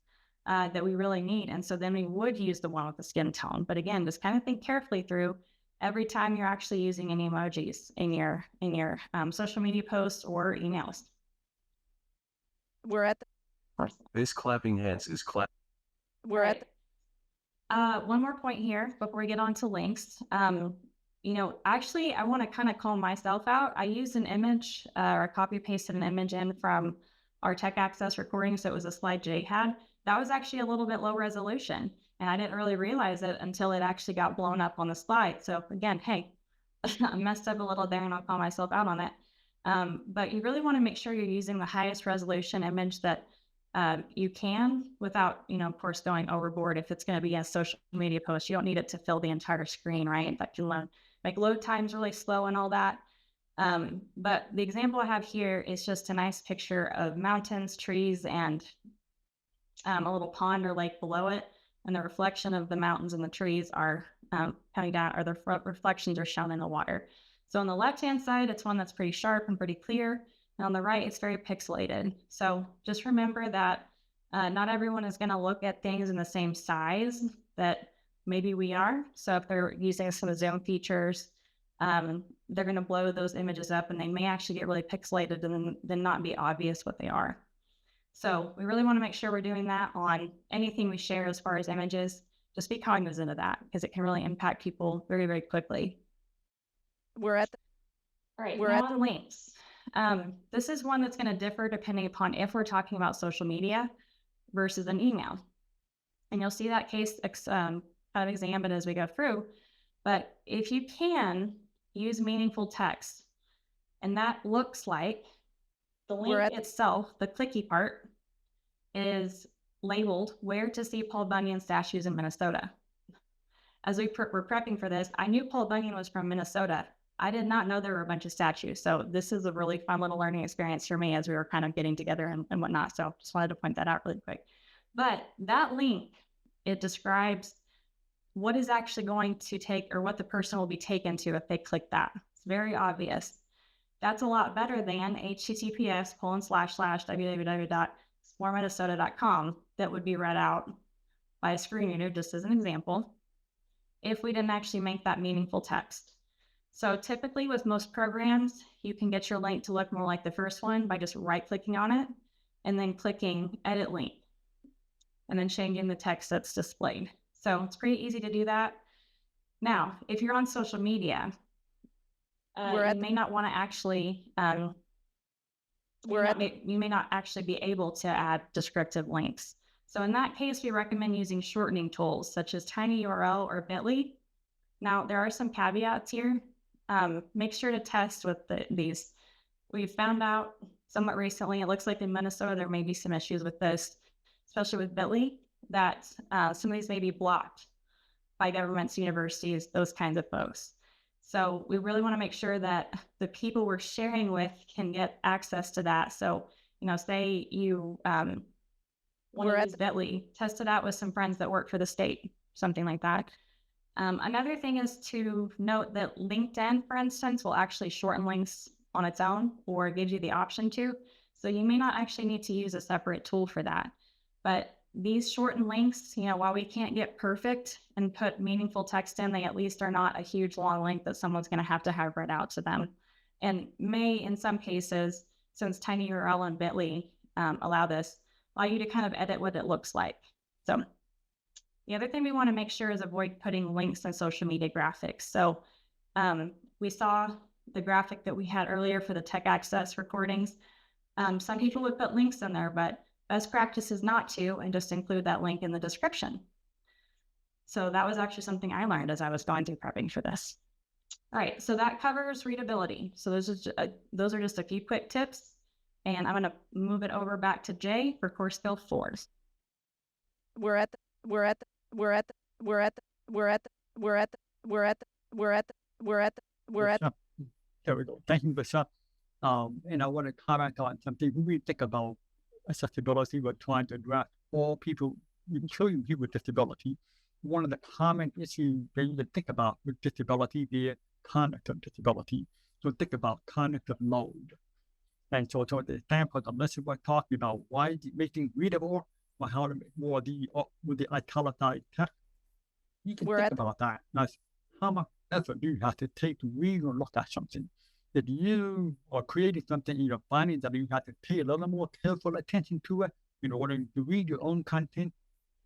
that we really need. And so then we would use the one with the skin tone. But again, just kind of think carefully through every time you're actually using any emojis in your social media posts or emails. This clapping hands is one more point here before we get on to links. Actually, I want to kind of call myself out. I used an image or copy pasted an image in from our tech access recording. So it was a slide Jay had. That was actually a little bit low resolution. And I didn't really realize it until it actually got blown up on the slide. So again, hey, I messed up a little there and I'll call myself out on it. But you really want to make sure you're using the highest resolution image that you can without, of course, going overboard. If it's going to be a social media post, you don't need it to fill the entire screen, right? That can make load times really slow and all that. But the example I have here is just a nice picture of mountains, trees, and a little pond or lake below it. And the reflection of the mountains and the trees are coming down, or the reflections are shown in the water. So on the left-hand side, it's one that's pretty sharp and pretty clear. And on the right, it's very pixelated. So just remember that not everyone is going to look at things in the same size that maybe we are. So if they're using some of the zoom features, they're going to blow those images up and they may actually get really pixelated and then not be obvious what they are. So we really want to make sure we're doing that on anything we share as far as images. Just be cognizant of that because it can really impact people very, very quickly. All right, now on links. This is one that's going to differ depending upon if we're talking about social media versus an email. And you'll see that case kind of examined as we go through. But if you can use meaningful text And that looks like the link itself, the clicky part, is labeled where to see Paul Bunyan statues in Minnesota. As we were prepping for this, I knew Paul Bunyan was from Minnesota. I did not know there were a bunch of statues. So this is a really fun little learning experience for me as we were kind of getting together and whatnot. So just wanted to point that out really quick. But that link, it describes what is actually going to take, or what the person will be taken to if they click that. It's very obvious. That's a lot better than https://www.exploreminnesota.com that would be read out by a screen reader, just as an example, if we didn't actually make that meaningful text. So typically with most programs, you can get your link to look more like the first one by just right-clicking on it and then clicking Edit Link and then changing the text that's displayed. So it's pretty easy to do that. Now, if you're on social media, you may not want to actually, you may not actually be able to add descriptive links. So in that case, we recommend using shortening tools such as tinyurl or bit.ly. Now, there are some caveats here. Make sure to test with these. We've found out somewhat recently, it looks like in Minnesota, there may be some issues with this, especially with bit.ly, that some of these may be blocked by governments, universities, those kinds of folks. So we really want to make sure that the people we're sharing with can get access to that. So, say you want to use bit.ly, test it out with some friends that work for the state, something like that. Another thing is to note that LinkedIn, for instance, will actually shorten links on its own or gives you the option to. So you may not actually need to use a separate tool for that. But these shortened links, while we can't get perfect and put meaningful text in, they at least are not a huge long link that someone's going to have read out to them. And may, in some cases, since tinyurl and bit.ly allow this, allow you to kind of edit what it looks like. So the other thing we want to make sure is avoid putting links in social media graphics. So we saw the graphic that we had earlier for the tech access recordings. Some people would put links in there, but best practice is not to, and just include that link in the description. So that was actually something I learned as I was going through prepping for this. All right, so that covers readability. So those are just a few quick tips, and I'm going to move it over back to Jay for core skill 4. There we go. Thank you, Lyssa. And I want to comment on something. When we think about accessibility, we're trying to address all people, including people with disability. One of the common issues that you think about with disability is cognitive disability. So think about cognitive load. And so the example that Lyssa was talking about, why making readable, or how to make more with the italicized text. You can think about that. Now, how much effort do you have to take to read or look at something? If you are creating something and you're finding that you have to pay a little more careful attention to it in order to read your own content,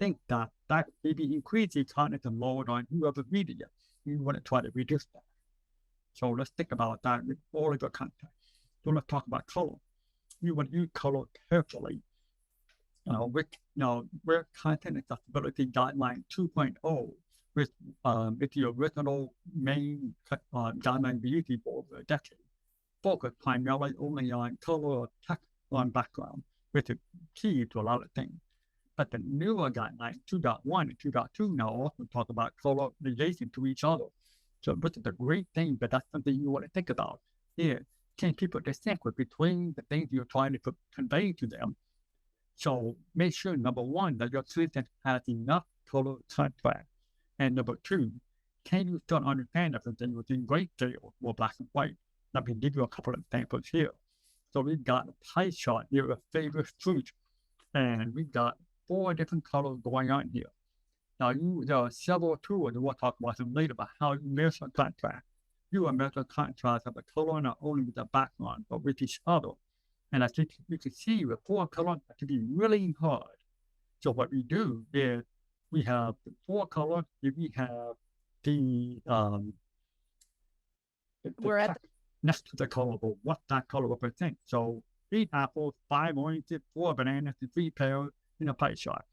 think that maybe increases cognitive load on whoever's reading it. You want to try to reduce that. So let's think about that with all of your content. So let's talk about color. You want to use color carefully. With Content Accessibility Guideline 2.0, with the original main guideline we used for over a decade, focused primarily only on color text on background, which is key to a lot of things. But the newer guideline 2.1 and 2.2 now also talk about color adjacent to each other. So this is a great thing, but that's something you want to think about. Here, can people distinguish between the things you're trying to convey to them? So make sure, number one, that your content has enough color contrast. And number two, can you still understand everything within grayscale or black and white? Let me give you a couple of examples here. So we've got a pie chart here of favorite fruit, and we've got 4 different colors going on here. Now, there are several tools, and we'll talk about them later, about how you measure contrast. You will measure contrast of the color not only with the background, but with each other. And I think you can see with 4 colors, that can be really hard. So what we do is we have the 4 colors, and we have the text next to the color, or what that color represents. So 3 apples, 5 oranges, 4 bananas, and 3 pears in a pie chart.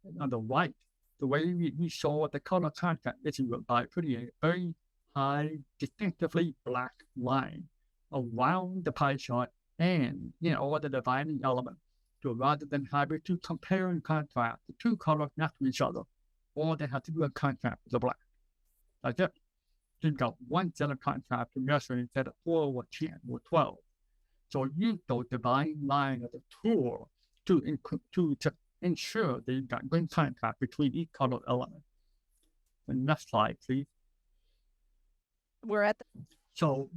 And on the right, the way we show the color contrast is by putting a very high, distinctively black line around the pie chart and, all the dividing elements. So rather than having to compare and contrast the two colors next to each other, all they have to do is contrast the black. That's it. So you've got one set of contrast to measure instead of 4 or 10 or 12. So use those dividing lines as a tool to ensure that you've got good contrast between each color element. The next slide, please. We're at the So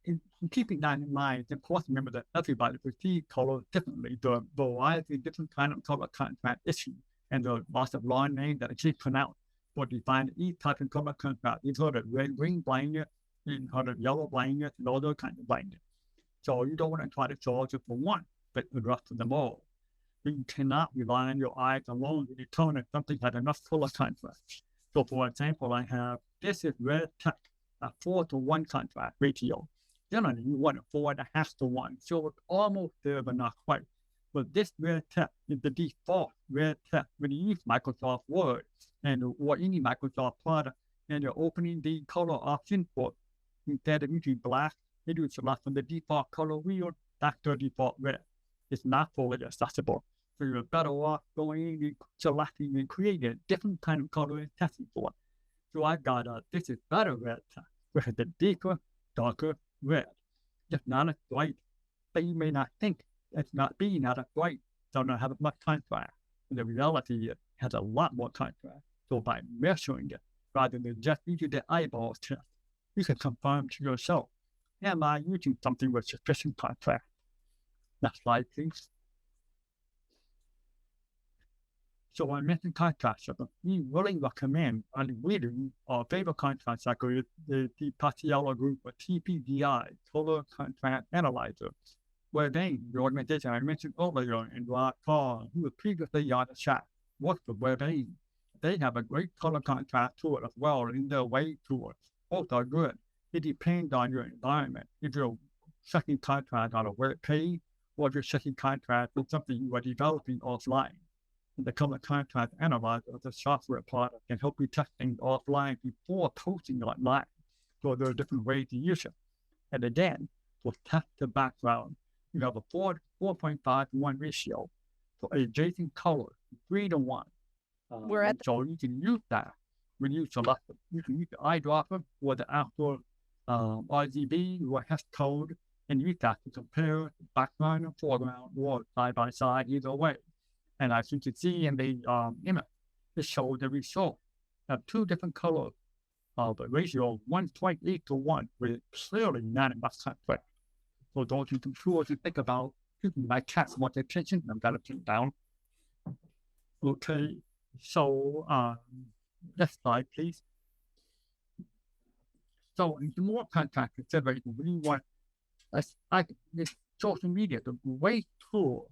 in keeping that in mind, it's important to remember that everybody perceives color differently. There are a variety of different kinds of color contrast issues, and there are lots of law names that are actually pronounced for define each type of color contrast. You've heard of red-green blindness, you've heard of yellow blindness, and all those kinds of blindness. So you don't want to try to solve it for one, but the rest of them all. You cannot rely on your eyes alone to determine if something has enough color contrast. So for example, I have, this is red text, a 4-to-1 contrast ratio. Generally, you want a 4.5-to-1, so it's almost there but not quite. But this red text is the default red text when you use Microsoft Word or any Microsoft product, and you're opening the color option for, instead of using black, you do select from the default color wheel, that's the default red. It's not fully accessible. So you're better off going and selecting and creating a different kind of color and testing for it. So I got this is better red text, where the deeper, darker red. It's not as bright, but you may not think it's not being not as bright, so not have as much contrast. And the reality is it has a lot more contrast. So by measuring it, rather than just using the eyeballs test, you can confirm to yourself, am I using something with sufficient contrast? Next slide, please. So I mentioned contrast. We really recommend reading our favorite contrast cycle is the Paciello Group or TPDI, Color Contrast Analyzer, where the organization I mentioned earlier, and Rod Carr, who was previously on the chat, works with WebAIM. They have a great color contrast tool as well in their Wave tool. Both are good. It depends on your environment. If you're checking contrast on a web page, or if you're checking contrast with something you are developing offline. The color contrast analyzer is a software product can help you test things offline before posting online. So there are different ways to use it. And again, for test to background, you have a 4.5-to-1 ratio for adjacent color, 3-to-1. We're at so you can use that when you select it. You can use the eyedropper or the actual RGB or hash code and use that to compare background and foreground or side by side either way. And as you can see in the image, it shows the result of two different colors of the ratio 1.8-to-1 with clearly not enough contrast. So those are some tools to think about. You might catch more attention. I've got to turn it down. Okay, so next slide, please. So the more contrast consideration, we want this social media, the great tool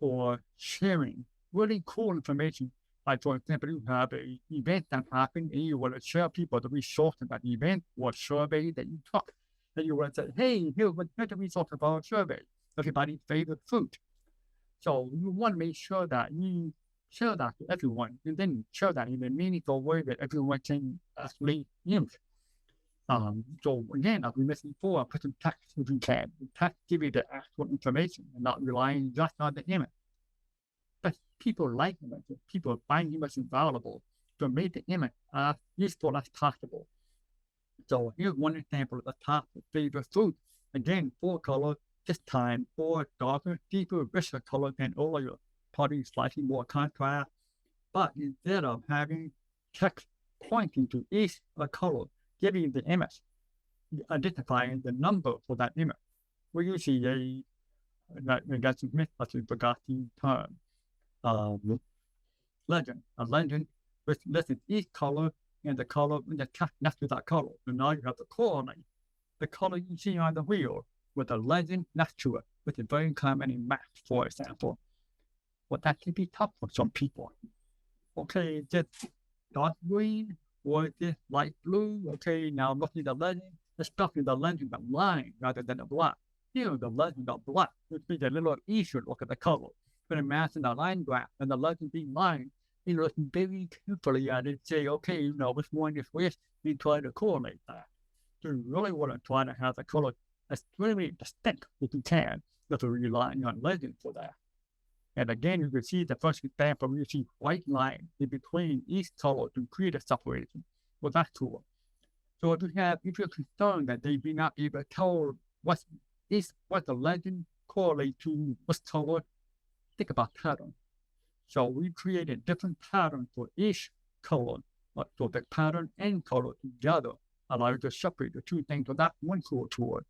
for sharing really cool information. Like, for example, you have an event that happened and you want to share people the results of that event or survey that you took. And you want to say, hey, here's the results of our survey. Everybody's favorite food. So you want to make sure that you share that to everyone and then share that in a meaningful way that everyone can actually use. So again, as we mentioned before, put some text if you can. Text give you the actual information and not relying just on the image. But people like images. People find images valuable to make the image as useful as possible. So here's one example of the top favorite food. Again, 4 colors, this time 4 darker, deeper, richer colors than earlier, probably slightly more contrast. But instead of having text pointing to each color, giving the image, identifying the number for that image. We usually that's a myth, but we forgot the term. Legend. A legend which lists each color and the color in the text next to that color. And now you have to correlate the color you see on the wheel with a legend next to it, which is very common in math, for example. But that can be tough for some people. Okay, just dark green or this light blue. Okay, now looking at the legend, especially the legend of line rather than the black. Here, the legend of black, which means a little easier to look at the color. But imagine the line graph and the legend being line, you look very carefully at it and say, okay, which one is which, and try to correlate that. So you really want to try to have the color extremely distinct if you can, but we're relying on legend for that. And again, you can see the first example, you see white line in between each color to create a separation for that tool. So if you're concerned that they may not be able to tell what the legend correlate to what's color, think about pattern. So we created different patterns for each color. So the pattern and color together allow you to separate the two things. So that's one cool tool.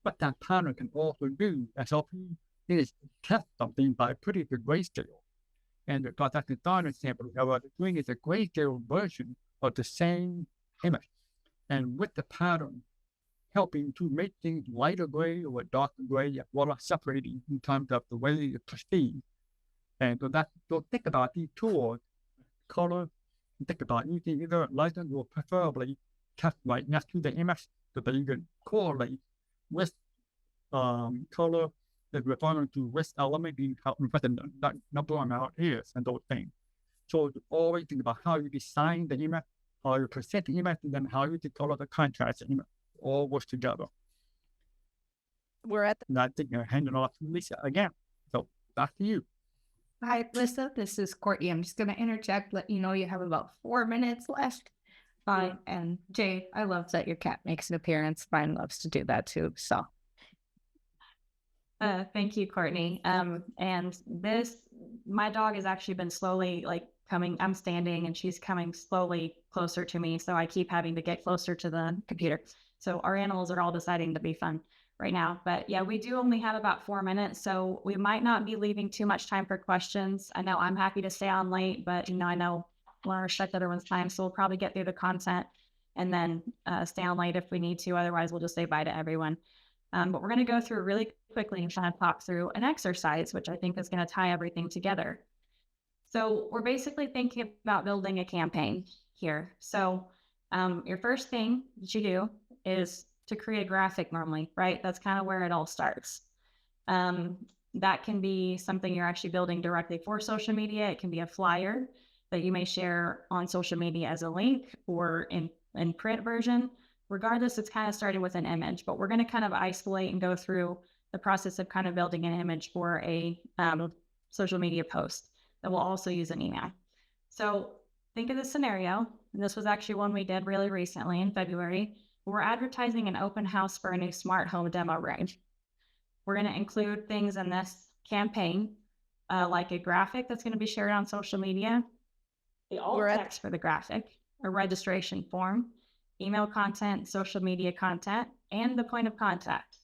What that pattern can also do as LP is test something by putting the grayscale. And because that's the standard sample, what it's doing is a grayscale version of the same image. And with the pattern helping to make things lighter gray or darker gray, what are separating in terms of the way you perceive. And so think about these tools, color, think about using either legend or preferably text right next to the image so that you can correlate with color that referring to which element being what the number amount is and those things. So always think about how you design the image, how you present the image, and then how you color the contrast the image. All works together. And I think I'm handing off to Lyssa again. So back to you. Hi, Lyssa. This is Courtney. I'm just going to interject, let you know you have about 4 minutes left. And Jay, I love that your cat makes an appearance. Mine loves to do that too. So. Thank you, Courtney. And my dog has actually been slowly coming. I'm standing and she's coming slowly closer to me. So I keep having to get closer to the computer. So our animals are all deciding to be fun right now. But yeah, we do only have about 4 minutes. So we might not be leaving too much time for questions. I know I'm happy to stay on late, but I know we want to respect everyone's time. So we'll probably get through the content and then stay on late if we need to. Otherwise, we'll just say bye to everyone. But we're going to go through really quickly and kind of talk through an exercise, which I think is going to tie everything together. So we're basically thinking about building a campaign here. So your first thing that you do is to create a graphic normally, right? That's kind of where it all starts. That can be something you're actually building directly for social media. It can be a flyer that you may share on social media as a link or in print version. Regardless, it's kind of starting with an image, but we're going to kind of isolate and go through the process of kind of building an image for a social media post that will also use an email. So think of the scenario, and this was actually one we did really recently in February. We're advertising an open house for a new smart home demo range. We're going to include things in this campaign, like a graphic that's going to be shared on social media, the alt text for the graphic, a registration form, email content, social media content, and the point of contact.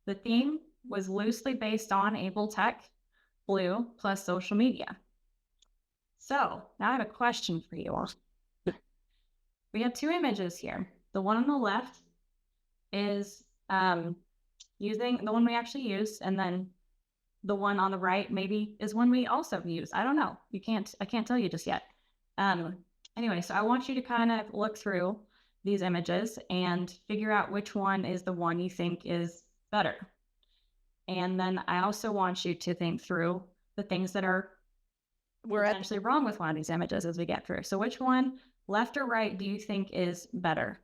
The theme was loosely based on Able Tech, Blue, plus social media. So now I have a question for you all. We have two images here. The one on the left is using the one we actually use, and then the one on the right maybe is one we also use. I don't know. I can't tell you just yet. Anyway, so I want you to kind of look through these images and figure out which one is the one you think is better. And then I also want you to think through the things that are potentially wrong with one of these images as we get through. So which one, left or right, do you think is better?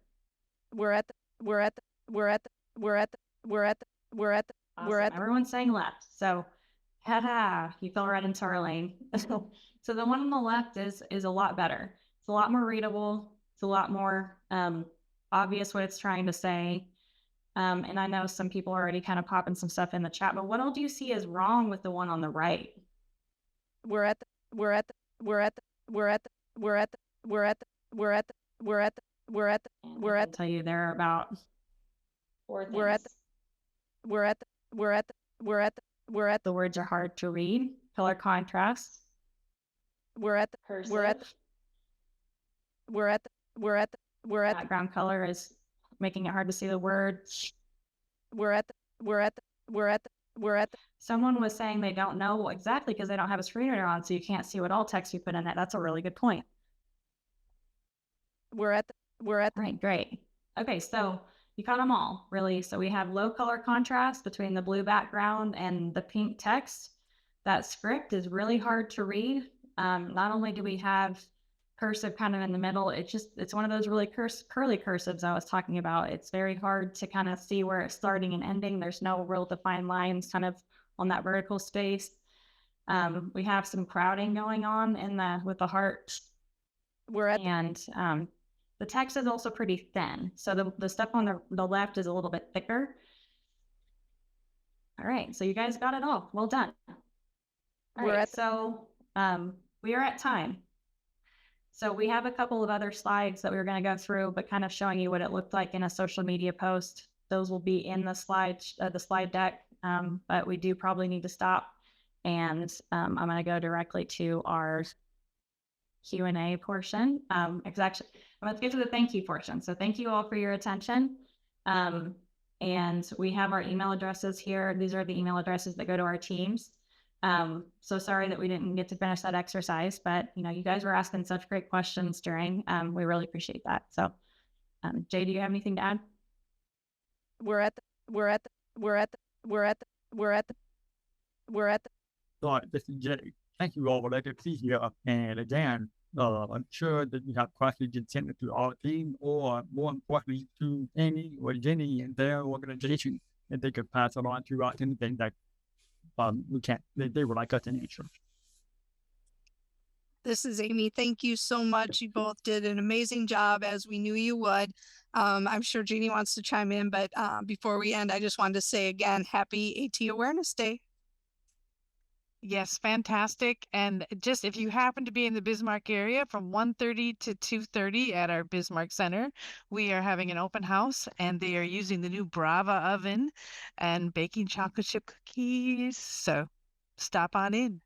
Everyone's saying left. So you fell right into our lane. So the one on the left is a lot better. It's a lot more readable. It's a lot more obvious what it's trying to say. And I know some people are already kind of popping some stuff in the chat, but what all do you see is wrong with the one on the right? I'll tell you there are about 4 things. The words are hard to read. Color contrast. Cursive. Background color is making it hard to see the words. Someone was saying they don't know exactly because they don't have a screen reader on, so you can't see what all text you put in it. That's a really good point. Right, great. Okay, so you caught them all, really. So we have low color contrast between the blue background and the pink text. That script is really hard to read. Not only do we have cursive kind of in the middle. It's one of those really curly cursives I was talking about. It's very hard to kind of see where it's starting and ending. There's no real defined lines kind of on that vertical space. We have some crowding going on with the heart. The text is also pretty thin. So the stuff on the left is a little bit thicker. All right, so you guys got it all. Well done. We are at time. So we have a couple of other slides that we were going to go through, but kind of showing you what it looked like in a social media post. Those will be in the slide deck, but we do probably need to stop. And I'm going to go directly to our Q&A portion. Let's get to the thank you portion. So thank you all for your attention. And we have our email addresses here. These are the email addresses that go to our teams. So sorry that we didn't get to finish that exercise, but you guys were asking such great questions during. We really appreciate that. So, Jay, do you have anything to add? Sorry, this is Jay. Thank you all for letting me here. And again, I'm sure that you have questions intended to our team, or more importantly, to Amy or Jenny and their organization, and they could pass it on to us, anything that we can't, they would like us to answer. This is Amy. Thank you so much. You both did an amazing job, as we knew you would. I'm sure Jeannie wants to chime in, but before we end, I just wanted to say again, happy AT Awareness Day. Yes, fantastic. And just if you happen to be in the Bismarck area from 1:30 to 2:30 at our Bismarck Center, we are having an open house, and they are using the new Brava oven and baking chocolate chip cookies. So stop on in.